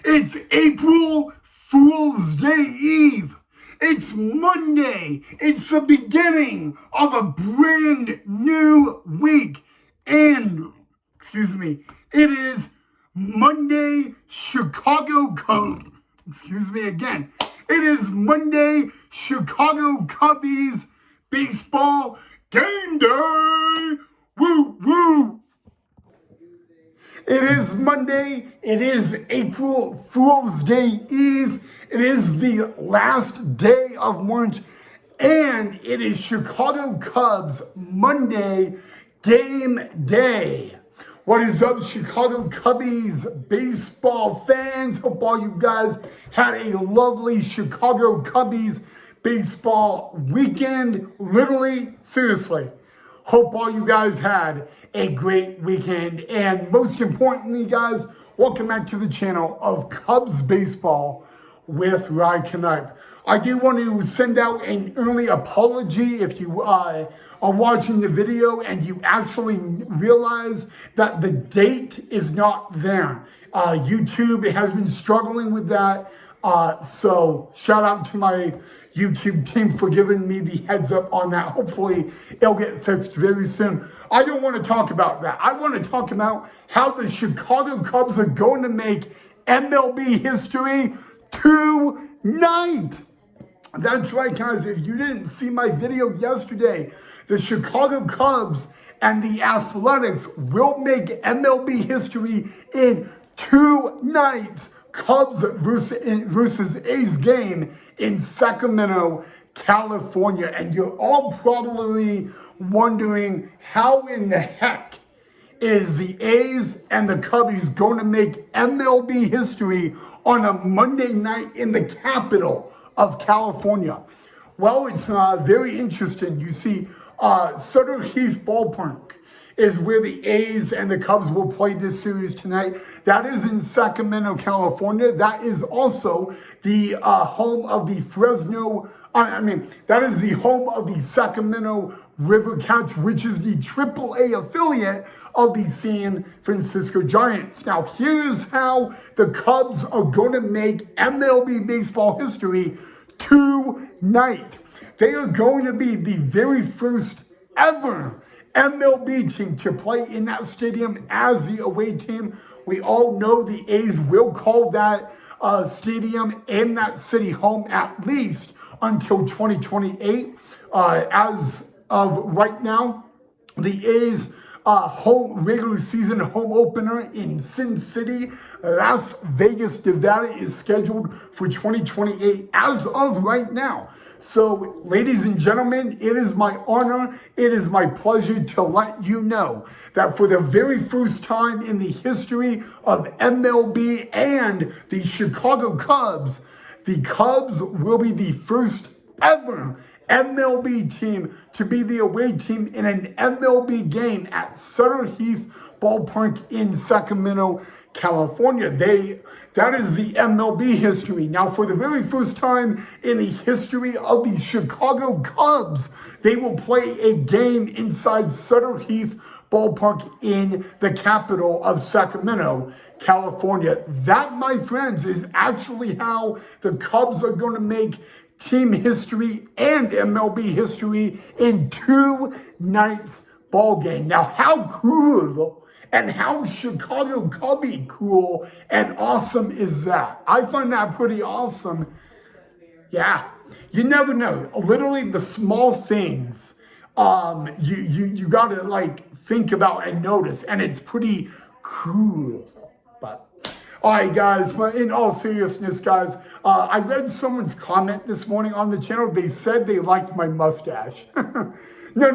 It's April Fool's Day Eve. It's Monday. It's the beginning of a brand new week. And, it is Monday Chicago Cubs. It is Monday Chicago Cubbies baseball game day. Woo, woo. It is Monday. It is April Fool's Day Eve. It is the last day of March. And it is Chicago Cubs Monday game day. What is up, Chicago Cubbies baseball fans? Hope all you guys had a lovely Chicago Cubbies baseball weekend. Literally, seriously. Hope all you guys had a great weekend. And most importantly, guys, welcome back to the channel of Cubs Baseball with Rye Knipe. I do want to send out an early apology if you are watching the video and you actually realize that the date is not there. YouTube has been struggling with that. So shout out to my YouTube team for giving me the heads up on that. Hopefully it'll get fixed very soon. I don't want to talk about that. I want to talk about how the Chicago Cubs are going to make MLB history tonight. That's right, guys. If you didn't see my video yesterday, the Chicago Cubs and the Athletics will make MLB history in 2 nights. Cubs versus A's game in Sacramento, California. And you're all probably wondering how in the heck is the A's and the Cubbies going to make MLB history on a Monday night in the capital of California? Well, it's very interesting. You see, Sutter Heath Ballpark is where the A's and the Cubs will play this series tonight. That is in Sacramento, California. That is also the home of the that is the home of the Sacramento River Cats, which is the AAA affiliate of the San Francisco Giants. Now, here's how the Cubs are going to make MLB baseball history tonight. They are going to be the very first ever MLB team to play in that stadium as the away team. We all know the A's will call that stadium in that city home at least until 2028. As of right now, the A's home regular season home opener in Sin City, Las Vegas, Nevada is scheduled for 2028 as of right now. So, ladies and gentlemen, it is my honor, it is my pleasure to let you know that for the very first time in the history of MLB and the Chicago Cubs, the Cubs will be the first ever MLB team to be the away team in an MLB game at Sutter Heath Ballpark in Sacramento, California. That is the MLB history. Now, for the very first time in the history of the Chicago Cubs, they will play a game inside Sutter Heath Ballpark in the capital of Sacramento, California. That, my friends, is actually how the Cubs are going to make team history and MLB history in 2 nights ball game. Now, how cool and how Chicago Cubby cool and awesome is that? I find that pretty awesome. Yeah, you never know. Literally the small things you gotta like think about and notice, and it's pretty cool. But all right, guys, but in all seriousness, guys, I read someone's comment this morning on the channel. They said they liked my mustache. No,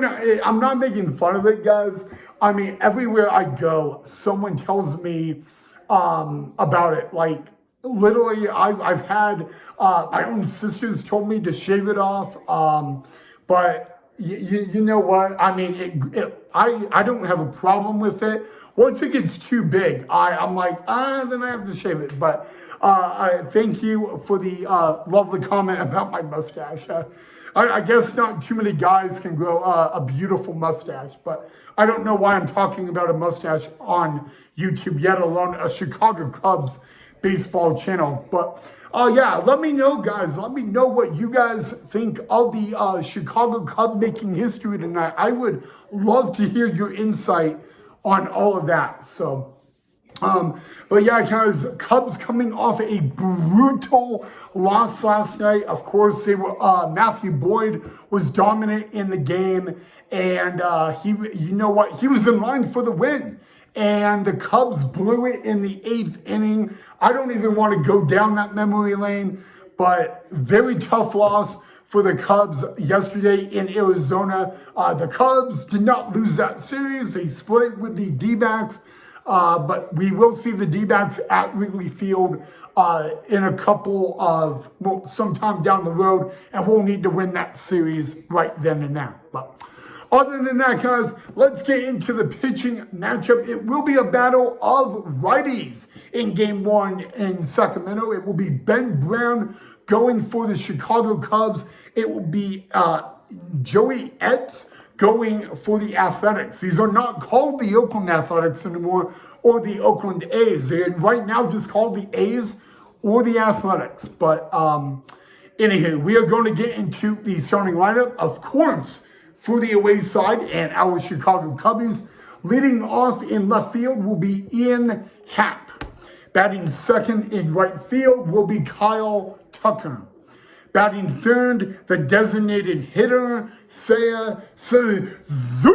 I'm not making fun of it, guys. I mean, everywhere I go, someone tells me about it. Like, literally, I've had my own sisters told me to shave it off. But you know what? I mean, I don't have a problem with it. Once it gets too big, I'm like, then I have to shave it. But I thank you for the lovely comment about my mustache. I guess not too many guys can grow a beautiful mustache, but I don't know why I'm talking about a mustache on YouTube, yet alone a Chicago Cubs baseball channel. But yeah, let me know, guys. Let me know what you guys think of the Chicago Cubs making history tonight. I would love to hear your insight on all of that. So, but yeah, guys, Cubs coming off a brutal loss last night. Of course, they were Matthew Boyd was dominant in the game, and you know what? He was in line for the win. And the Cubs blew it in the 8th inning. I don't even want to go down that memory lane, but very tough loss for the Cubs yesterday in Arizona. The Cubs did not lose that series. They split with the D-backs, but we will see the D-backs at Wrigley Field in a couple of, well, sometime down the road, and we'll need to win that series right then and now. But other than that, guys, let's get into the pitching matchup. It will be a battle of righties in Game 1 in Sacramento. It will be Ben Brown going for the Chicago Cubs. It will be Joey Etz going for the Athletics. These are not called the Oakland Athletics anymore or the Oakland A's. They're right now just called the A's or the Athletics. But anywho, we are going to get into the starting lineup. Of course, for the away side and our Chicago Cubbies, leading off in left field will be Ian Happ. Batting second in right field will be Kyle Tucker. Batting third, the designated hitter, Seiya Suzuki.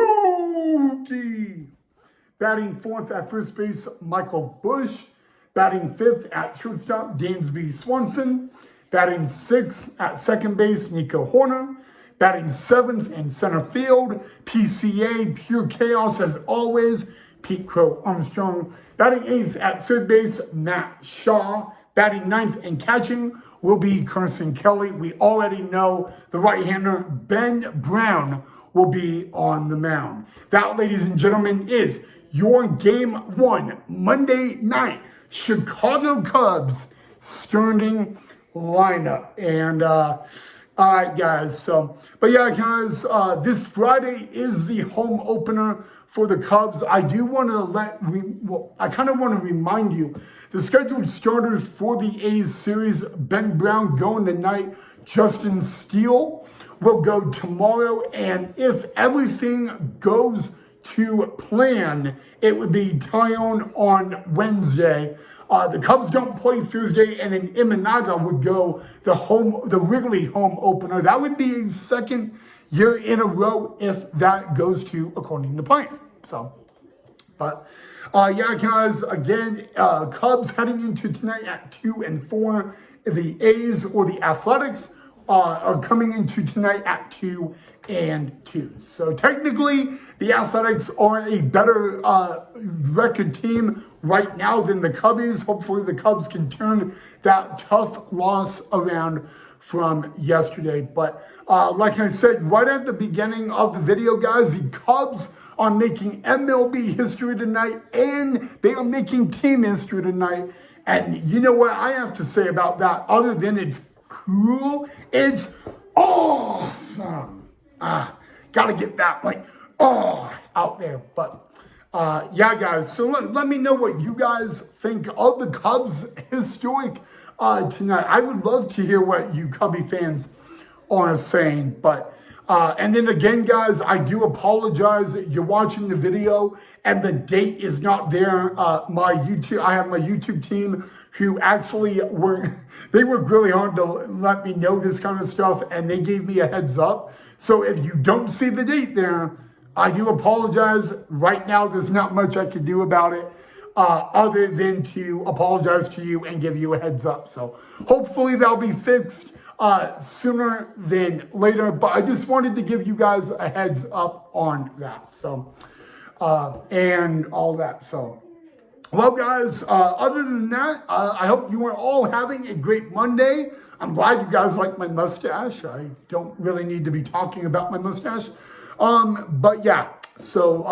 Batting fourth at first base, Michael Bush. Batting fifth at shortstop, Dansby Swanson. Batting sixth at second base, Nico Horner. Batting seventh in center field, PCA, pure chaos as always, Pete Crow Armstrong. Batting eighth at third base, Matt Shaw. Batting ninth and catching will be Carson Kelly. We already know the right-hander, Ben Brown, will be on the mound. That, ladies and gentlemen, is your Game 1, Monday night, Chicago Cubs starting lineup. And, all right, guys. So, but yeah, guys, this Friday is the home opener for the Cubs. I do want to I kind of want to remind you the scheduled starters for the A's series: Ben Brown going tonight, Justin Steele will go tomorrow, and if everything goes to plan, it would be Tyone on Wednesday. The Cubs don't play Thursday, and then Imanaga would go the Wrigley home opener. That would be a second year in a row if that goes to according to plan. So, but yeah, guys, again, Cubs heading into tonight at 2 and 4. The A's or the Athletics are coming into tonight at 2 and 2. So technically, the Athletics are a better record team right now than the Cubbies. Hopefully the Cubs can turn that tough loss around from yesterday. But like I said right at the beginning of the video, guys, the Cubs are making MLB history tonight, and they are making team history tonight. And you know what I have to say about that, other than it's cool, it's awesome. Gotta get that, like, out there. But yeah, guys, so let me know what you guys think of the Cubs historic tonight. I would love to hear what you Cubby fans are saying. But and then again, guys, I do apologize that you're watching the video and the date is not there. I have my YouTube team who actually they worked really hard to let me know this kind of stuff, and they gave me a heads up. So if you don't see the date there, I do apologize. Right now, there's not much I can do about it other than to apologize to you and give you a heads up. So hopefully that'll be fixed sooner than later. But I just wanted to give you guys a heads up on that. So, and all that. So, well, guys, other than that, I hope you are all having a great Monday. I'm glad you guys like my mustache. I don't really need to be talking about my mustache. But yeah, so,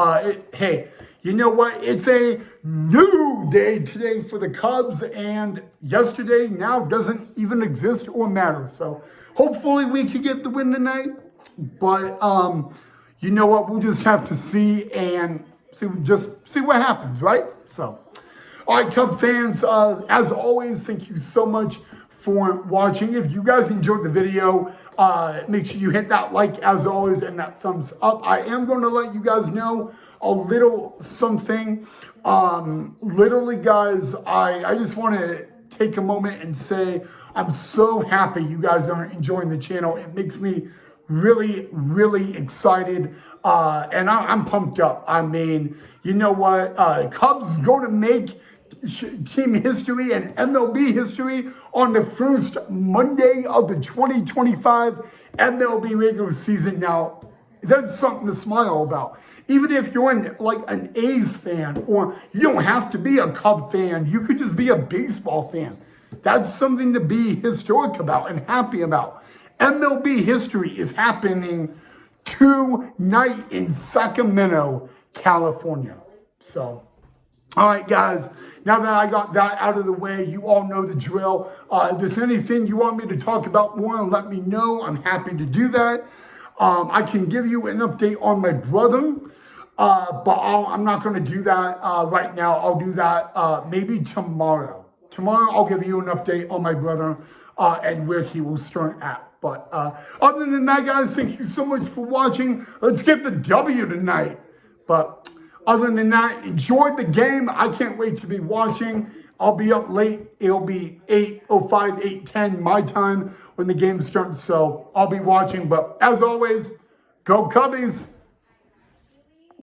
hey, you know what? It's a new day today for the Cubs, and yesterday now doesn't even exist or matter. So hopefully we can get the win tonight. But, you know what? We'll just have to see and see what happens, right? So, All right, Cub fans, as always, thank you so much for watching. If you guys enjoyed the video, make sure you hit that like as always and that thumbs up. I am going to let you guys know a little something. Literally, guys, I just want to take a moment and say I'm so happy you guys are enjoying the channel. It makes me really, really excited. And I'm pumped up. I mean, you know what? Cubs going to make team history and MLB history on the first Monday of the 2025 MLB regular season. Now, that's something to smile about. Even if you're like an A's fan, or you don't have to be a Cub fan, you could just be a baseball fan. That's something to be historic about and happy about. MLB history is happening tonight in Sacramento, California. So, all right, guys, now that I got that out of the way, you all know the drill. If there's anything you want me to talk about more, let me know. I'm happy to do that. I can give you an update on my brother, but I'm not going to do that right now. I'll do that maybe tomorrow. Tomorrow, I'll give you an update on my brother and where he will start at. But other than that, guys, thank you so much for watching. Let's get the W tonight. But other than that, enjoy the game. I can't wait to be watching. I'll be up late. It'll be 8:05, 8:10 my time when the game starts. So I'll be watching. But as always, go Cubbies.